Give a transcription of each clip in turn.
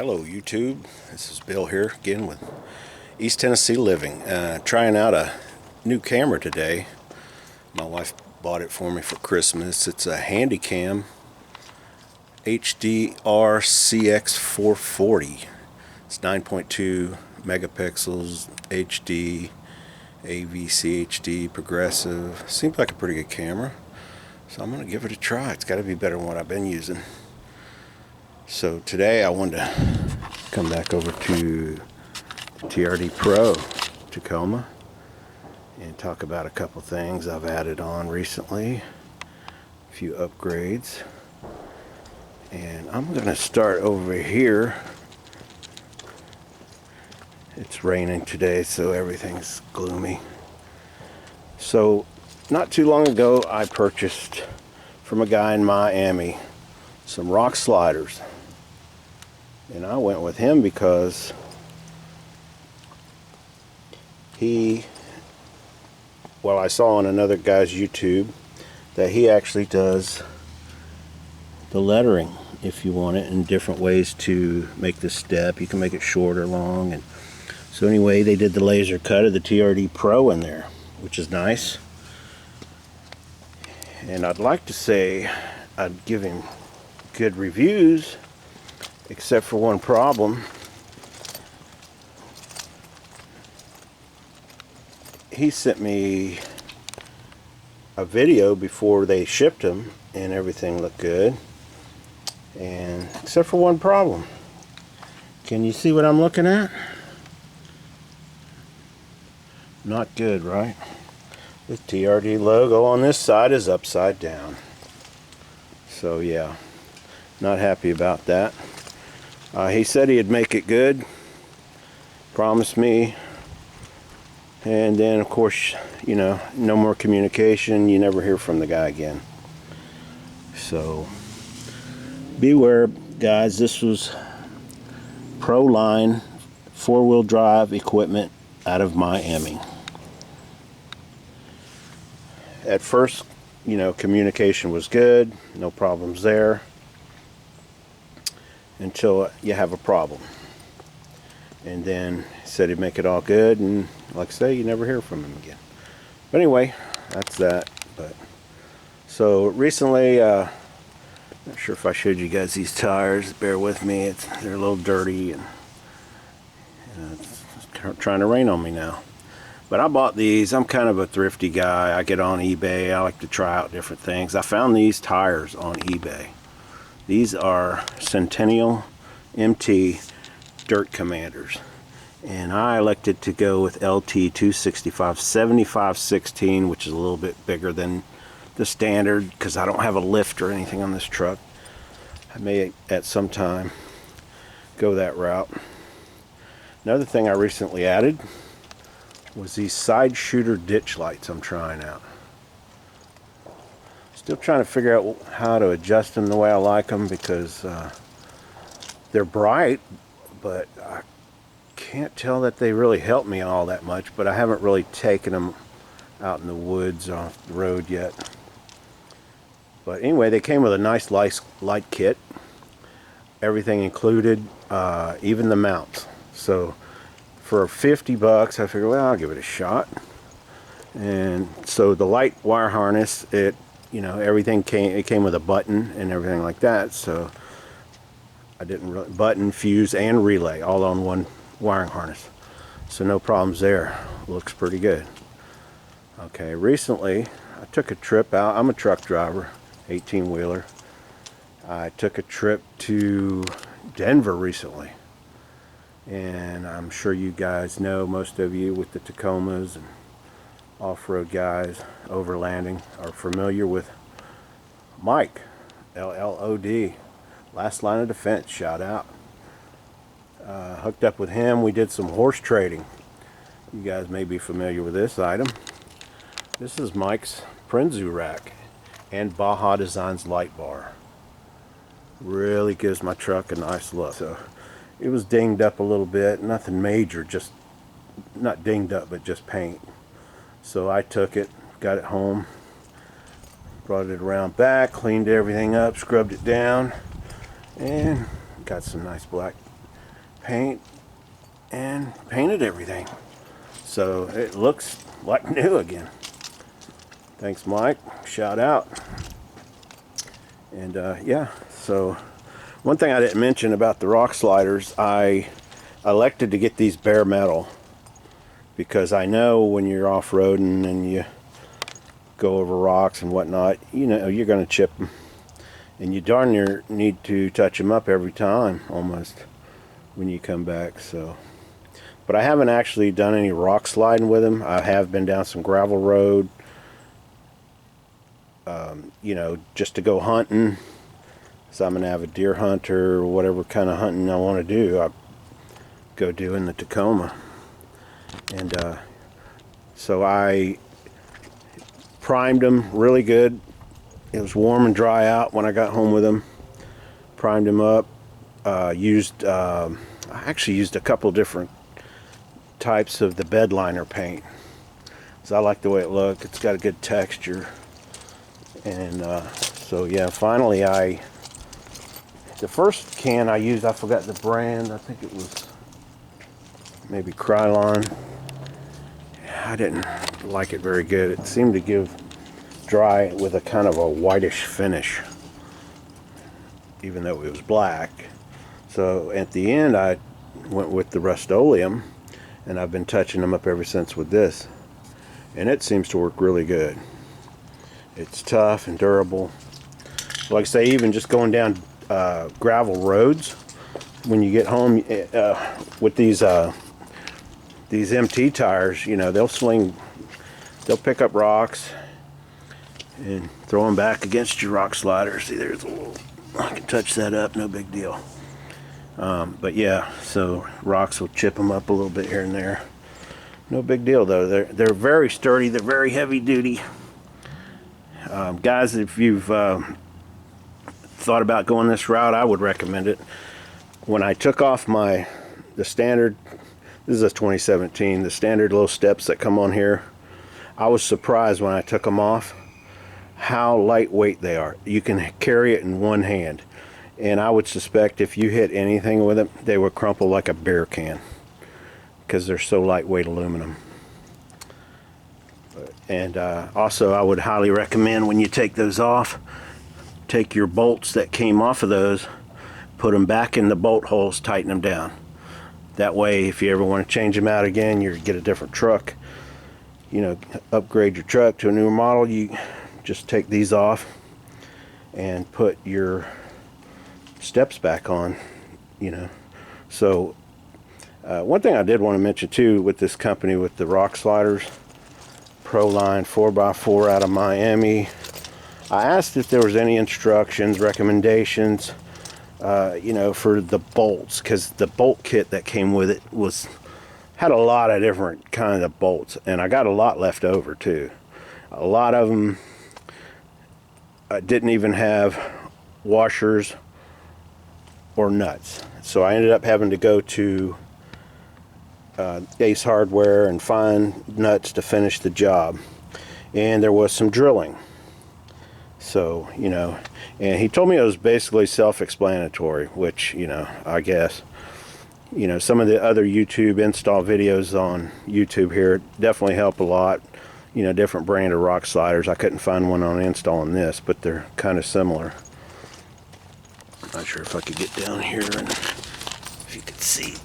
Hello YouTube, this is Bill here again with East Tennessee Living. Trying out a new camera today. My wife bought it for me for Christmas. It's a Handycam HDR CX440. It's 9.2 megapixels, HD, AVC HD, progressive. Seems like a pretty good camera. So I'm going to give it a try. It's got to be better than what I've been using. So today I wanted to come back over to TRD Pro Tacoma and talk about a couple things I've added on recently, a few upgrades. And I'm going to start over here. It's raining today, so everything's gloomy. So not too long ago I purchased from a guy in Miami some rock sliders. And I went with him because I saw on another guy's YouTube that he actually does the lettering if you want it in different ways to make the step. You can make it short or long. And so anyway, they did the laser cut of the TRD Pro in there, which is nice. And I'd like to say I'd give him good reviews, except for one problem. He sent me a video before they shipped them and everything looked good, and except for one problem. Can you see what I'm looking at? Not good, right? The TRD logo on this side is upside down. So yeah, not happy about that. He said he'd make it good, promised me, and then of course, you know, no more communication. You never hear from the guy again. So beware, guys. This was Pro Line 4-wheel drive equipment out of Miami. At first, you know, communication was good, no problems there, until you have a problem. And then he said he'd make it all good, and like I say, you never hear from him again. But anyway, that's that. But so recently, not sure if I showed you guys these tires. Bear with me, they're a little dirty, and it's trying to rain on me now. But I bought these. I'm kind of a thrifty guy. I get on eBay. I like to try out different things. I found these tires on eBay. These are Centennial MT Dirt Commanders. And I elected to go with LT 265 75/16, which is a little bit bigger than the standard because I don't have a lift or anything on this truck. I may at some time go that route. Another thing I recently added was these side shooter ditch lights I'm trying out. Still trying to figure out how to adjust them the way I like them, because they're bright, but I can't tell that they really help me all that much. But I haven't really taken them out in the woods or off the road yet. But anyway, they came with a nice light kit, everything included, even the mounts. So for $50, I figured, well, I'll give it a shot. And so the light wire harness, it everything came with a button and everything like that. So I didn't really button, fuse, and relay all on one wiring harness. So no problems there. Looks pretty good. Okay, recently I took a trip out. I'm a truck driver, 18-wheeler. I took a trip to Denver recently. And I'm sure you guys know, most of you with the Tacomas and off-road guys, overlanding, are familiar with Mike, LLOD, Last Line of Defense, shout out. Hooked up with him. We did some horse trading. You guys may be familiar with this item. This is Mike's Prenzu rack and Baja Designs light bar. Really gives my truck a nice look. So it was dinged up a little bit, nothing major, just not dinged up, but just paint. So I took it, got it home, brought it around back, cleaned everything up, scrubbed it down, and got some nice black paint and painted everything. So it looks like new again. Thanks, Mike. Shout out. And yeah, so one thing I didn't mention about the rock sliders, I elected to get these bare metal because I know when you're off-roading and you go over rocks and whatnot, you know you're going to chip them, and you darn near need to touch them up every time almost when you come back. So, but I haven't actually done any rock sliding with them. I have been down some gravel road, you know, just to go hunting. So I'm an avid deer hunter, or whatever kind of hunting I want to do, I go do in the Tacoma. And so I primed them really good. It was warm and dry out when I got home with them. Primed them up. I actually used a couple different types of the bed liner paint, so I like the way it looked. It's got a good texture. And so yeah, finally the first can I used, I forgot the brand. I think it was maybe Krylon. I didn't like it very good. It seemed to give dry with a kind of a whitish finish, even though it was black. So at the end I went with the Rust-Oleum, and I've been touching them up ever since with this, and it seems to work really good. It's tough and durable. Like I say, even just going down gravel roads, when you get home with these MT tires, you know, they'll pick up rocks and throw them back against your rock sliders. See, there's a little, I can touch that up, no big deal. But yeah, so rocks will chip them up a little bit here and there. No big deal though. They're very sturdy. They're very heavy duty. Guys, if you've thought about going this route, I would recommend it. When I took off the standard, this is a 2017, the standard little steps that come on here, I was surprised when I took them off how lightweight they are. You can carry it in one hand, and I would suspect if you hit anything with it, they would crumple like a beer can because they're so lightweight aluminum. And also I would highly recommend, when you take those off, take your bolts that came off of those, put them back in the bolt holes, tighten them down. That way, if you ever want to change them out again, you get a different truck, you know, upgrade your truck to a newer model, you just take these off and put your steps back on, you know. So one thing I did want to mention too with this company, with the rock sliders, Proline 4x4 out of Miami, I asked if there was any instructions, recommendations, you know, for the bolts, because the bolt kit that came with it had a lot of different kind of bolts, and I got a lot left over too. A lot of them didn't even have washers or nuts, so I ended up having to go to Ace Hardware and find nuts to finish the job. And there was some drilling, so you know, and he told me it was basically self-explanatory, which, you know, I guess, you know, some of the other YouTube install videos on YouTube here definitely help a lot. You know, different brand of rock sliders. I couldn't find one on installing this, but they're kind of similar. Not sure if I could get down here and if you could see.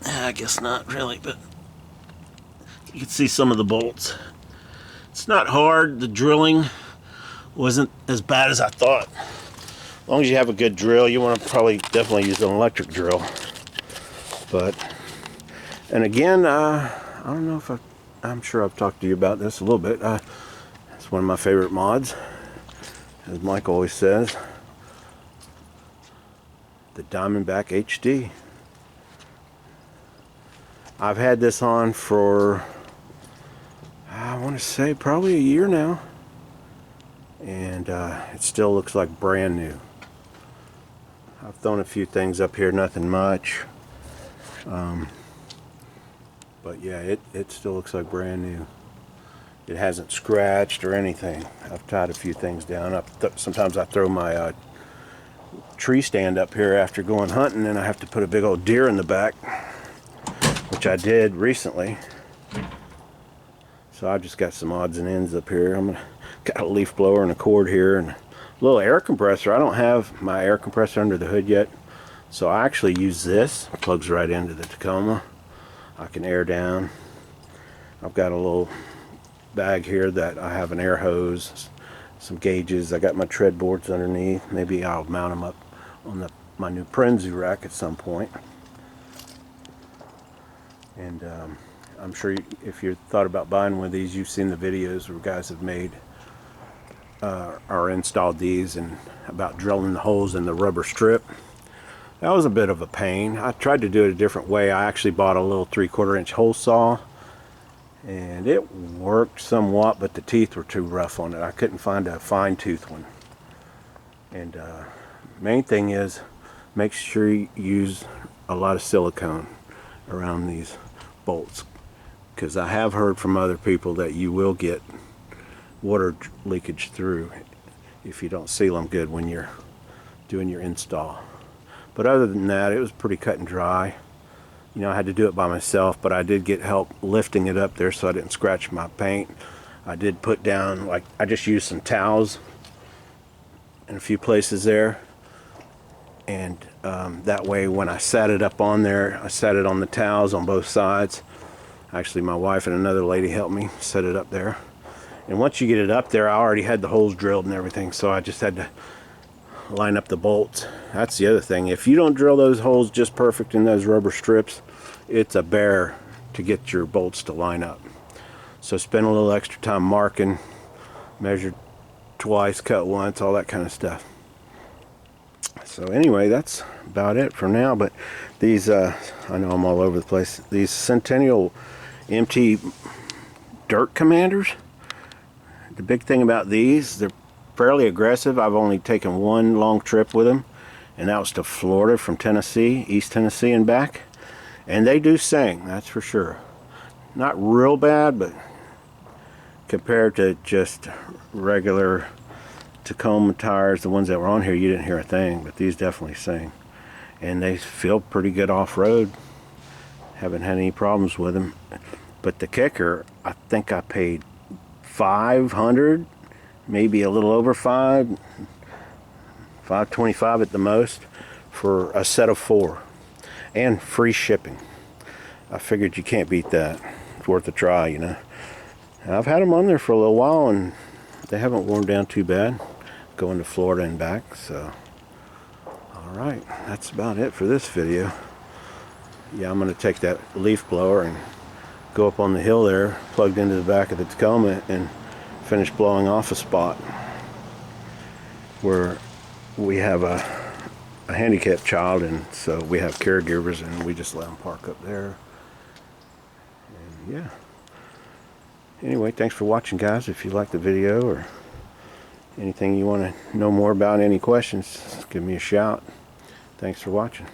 I guess not really, but you can see some of the bolts. It's not hard. The drilling wasn't as bad as I thought. As long as you have a good drill, you want to definitely use an electric drill. But, and again, I don't know if I'm sure I've talked to you about this a little bit. It's one of my favorite mods, as Mike always says. The DiamondBack HD. I've had this on for, I want to say, probably a year now, and it still looks like brand new. I've thrown a few things up here, nothing much, but yeah, it still looks like brand new. It hasn't scratched or anything. I've tied a few things down. Sometimes I throw my tree stand up here after going hunting, and I have to put a big old deer in the back, which I did recently. So I've just got some odds and ends up here. Got a leaf blower and a cord here and a little air compressor. I don't have my air compressor under the hood yet, so I actually use this. It plugs right into the Tacoma. I can air down. I've got a little bag here that I have an air hose, some gauges. I got my tread boards underneath. Maybe I'll mount them up on my new Prenzu rack at some point. And I'm sure if you thought about buying one of these, you've seen the videos where guys have made or installed these, and about drilling the holes in the rubber strip. That was a bit of a pain. I tried to do it a different way. I actually bought a little 3/4 inch hole saw, and it worked somewhat, but the teeth were too rough on it. I couldn't find a fine tooth one. And main thing is, make sure you use a lot of silicone around these bolts, because I have heard from other people that you will get water leakage through if you don't seal them good when you're doing your install. But other than that, it was pretty cut and dry. You know, I had to do it by myself, but I did get help lifting it up there so I didn't scratch my paint. I did put down, like, I just used some towels in a few places there, and that way when I sat it up on there, I sat it on the towels on both sides. Actually, my wife and another lady helped me set it up there. And once you get it up there, I already had the holes drilled and everything, so I just had to line up the bolts. That's the other thing. If you don't drill those holes just perfect in those rubber strips, it's a bear to get your bolts to line up. So spend a little extra time marking, measure twice, cut once, all that kind of stuff. So anyway, that's about it for now. But these, I know I'm all over the place, these Centennial MT Dirt Commanders, the big thing about these, they're fairly aggressive. I've only taken one long trip with them, and that was to Florida from Tennessee, East Tennessee and back. And they do sing, that's for sure. Not real bad, but compared to just regular Tacoma tires, the ones that were on here, you didn't hear a thing, but these definitely sing. And they feel pretty good off-road. Haven't had any problems with them. But the kicker, I think I paid $500, maybe a little over $525 at the most, for a set of 4, and free shipping. I figured you can't beat that. It's worth a try, you know. And I've had them on there for a little while, and they haven't worn down too bad, going to Florida and back. So alright, that's about it for this video. Yeah, I'm going to take that leaf blower and go up on the hill there, plugged into the back of the Tacoma, and finish blowing off a spot where we have a handicapped child, and so we have caregivers, and we just let them park up there. And yeah. Anyway, thanks for watching, guys. If you liked the video or anything you want to know more about, any questions, give me a shout. Thanks for watching.